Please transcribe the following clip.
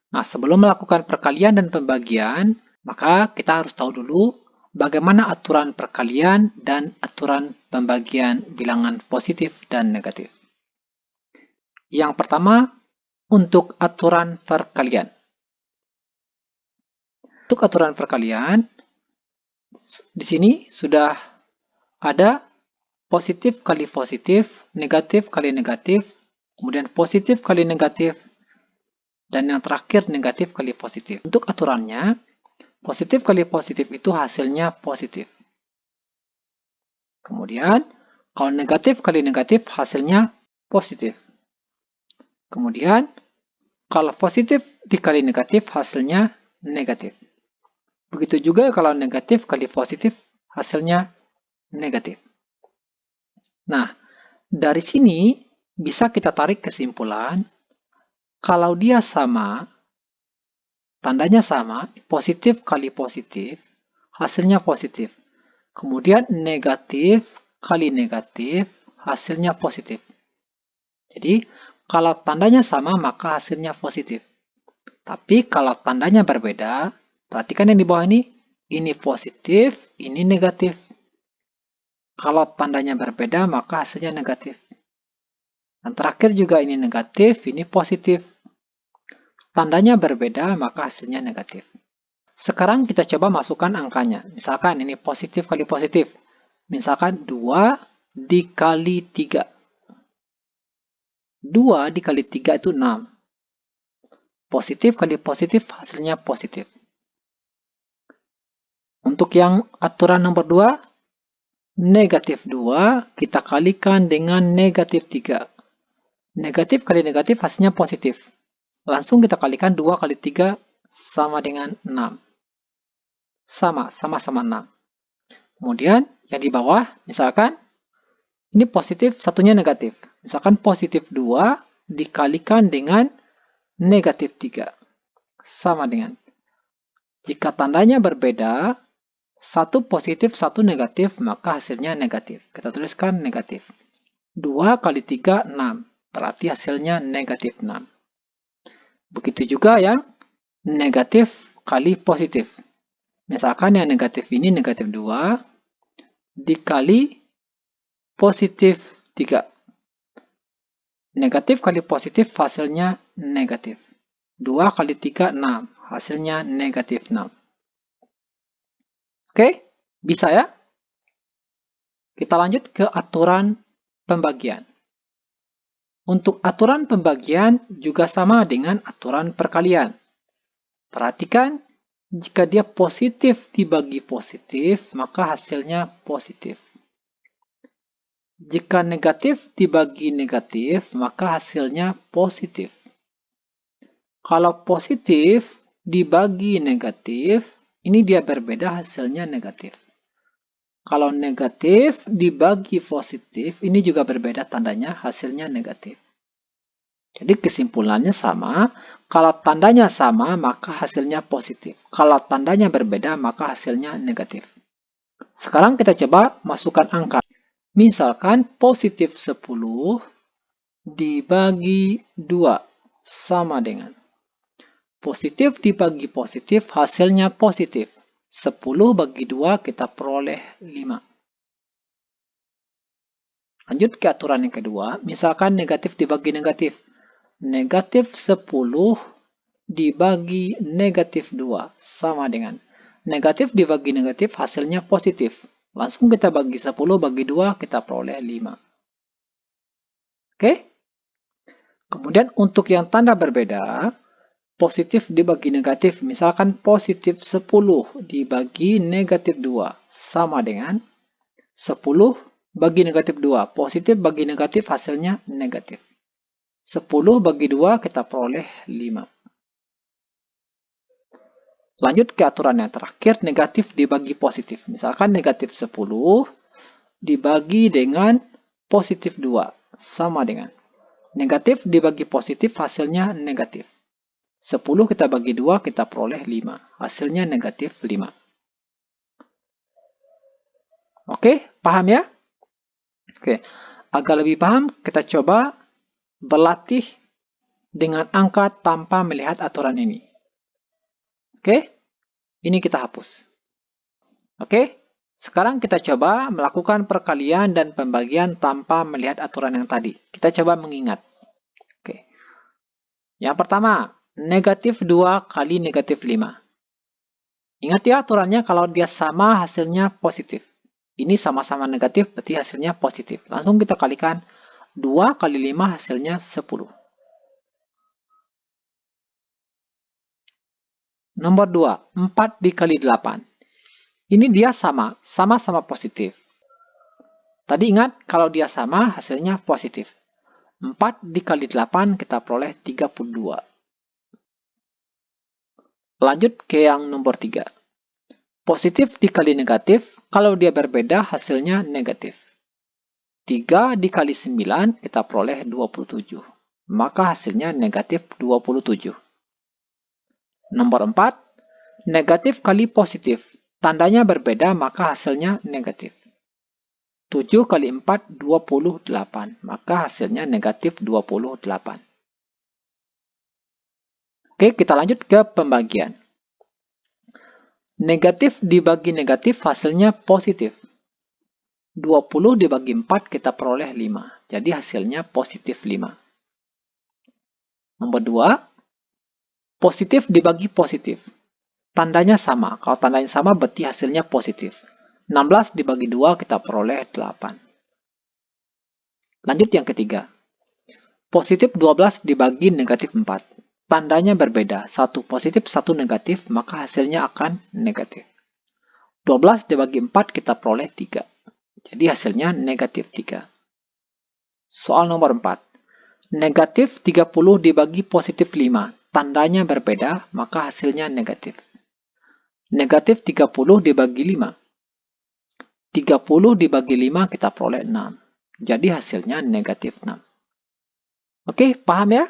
Nah, sebelum melakukan perkalian dan pembagian, maka kita harus tahu dulu bagaimana aturan perkalian dan aturan pembagian bilangan positif dan negatif. Yang pertama, untuk aturan perkalian. Untuk aturan perkalian, di sini sudah ada positif kali positif, negatif kali negatif, kemudian positif kali negatif, dan yang terakhir negatif kali positif. Untuk aturannya, positif kali positif itu hasilnya positif. Kemudian, kalau negatif kali negatif hasilnya positif. Kemudian, kalau positif dikali negatif hasilnya negatif. Begitu juga kalau negatif kali positif hasilnya negatif. Nah, dari sini bisa kita tarik kesimpulan kalau dia sama, tandanya sama, positif kali positif, hasilnya positif. Kemudian negatif kali negatif, hasilnya positif. Jadi, kalau tandanya sama, maka hasilnya positif. Tapi kalau tandanya berbeda, perhatikan yang di bawah ini positif, ini negatif. Kalau tandanya berbeda, maka hasilnya negatif. Dan terakhir juga ini negatif, ini positif. Tandanya berbeda, maka hasilnya negatif. Sekarang kita coba masukkan angkanya. Misalkan ini positif kali positif. Misalkan 2 dikali 3. 2 dikali 3 itu 6. Positif kali positif, hasilnya positif. Untuk yang aturan nomor 2, negatif 2 kita kalikan dengan negatif 3. Negatif kali negatif hasilnya positif. Langsung kita kalikan 2 kali 3 sama dengan 6. Sama-sama 6. Kemudian yang di bawah, misalkan ini positif, satunya negatif. Misalkan positif 2 dikalikan dengan negatif 3. Sama dengan. Jika tandanya berbeda, satu positif, satu negatif, maka hasilnya negatif. Kita tuliskan negatif. 2 kali 3, 6. Berarti hasilnya negatif 6. Begitu juga yang negatif kali positif. Misalkan yang negatif ini negatif 2 dikali positif 3. Negatif kali positif hasilnya negatif. 2 kali 3, 6. Hasilnya negatif 6. Oke, bisa ya? Kita lanjut ke aturan pembagian. Untuk aturan pembagian juga sama dengan aturan perkalian. Perhatikan, jika dia positif dibagi positif, maka hasilnya positif. Jika negatif dibagi negatif, maka hasilnya positif. Kalau positif dibagi negatif, ini dia berbeda hasilnya negatif. Kalau negatif dibagi positif, ini juga berbeda tandanya hasilnya negatif. Jadi kesimpulannya sama, kalau tandanya sama maka hasilnya positif. Kalau tandanya berbeda maka hasilnya negatif. Sekarang kita coba masukkan angka. Misalkan positif 10 dibagi 2 sama dengan. Positif dibagi positif hasilnya positif. 10 bagi 2 kita peroleh 5. Lanjut ke aturan yang kedua, misalkan negatif dibagi negatif. Negatif 10 dibagi negatif 2 sama dengan. Negatif dibagi negatif hasilnya positif. Langsung kita bagi 10 bagi 2 kita peroleh 5. Oke? Kemudian untuk yang tanda berbeda, positif dibagi negatif, misalkan positif 10 dibagi negatif 2 sama dengan 10 bagi negatif 2. Positif bagi negatif hasilnya negatif. 10 bagi 2 kita peroleh 5. Lanjut ke aturan yang terakhir, negatif dibagi positif. Misalkan negatif 10 dibagi dengan positif 2 sama dengan. Negatif dibagi positif hasilnya negatif. 10 kita bagi 2 kita peroleh 5. Hasilnya negatif 5. Oke, paham ya? Oke, agar lebih paham kita coba berlatih dengan angka tanpa melihat aturan ini. Oke, ini kita hapus. Oke, sekarang kita coba melakukan perkalian dan pembagian tanpa melihat aturan yang tadi. Kita coba mengingat. Oke. Yang pertama, negatif 2 kali negatif 5. Ingat ya aturannya, kalau dia sama hasilnya positif. Ini sama-sama negatif, berarti hasilnya positif. Langsung kita kalikan 2 kali 5 hasilnya 10. Nomor 2, 4 dikali 8. Ini dia sama-sama positif. Tadi ingat, kalau dia sama hasilnya positif. 4 dikali 8 kita peroleh 32. Lanjut ke yang nomor 3. Positif dikali negatif, kalau dia berbeda hasilnya negatif. 3 dikali 9 kita peroleh 27. Maka hasilnya negatif 27. Nomor 4. Negatif kali positif. Tandanya berbeda maka hasilnya negatif. 7 kali 4, 28. Maka hasilnya negatif 28. Oke, kita lanjut ke pembagian. Negatif dibagi negatif hasilnya positif. 20 dibagi 4 kita peroleh 5. Jadi hasilnya positif 5. Nomor 2. Positif dibagi positif. Tandanya sama. Kalau tandanya sama berarti hasilnya positif. 16 dibagi 2 kita peroleh 8. Lanjut yang ketiga. Positif 12 dibagi negatif 4. Tandanya berbeda, satu positif, satu negatif, maka hasilnya akan negatif. 12 dibagi 4 kita peroleh 3. Jadi hasilnya negatif 3. Soal nomor 4. Negatif 30 dibagi positif 5. Tandanya berbeda, maka hasilnya negatif. Negatif 30 dibagi 5. 30 dibagi 5 kita peroleh 6. Jadi hasilnya negatif 6. Oke, paham ya?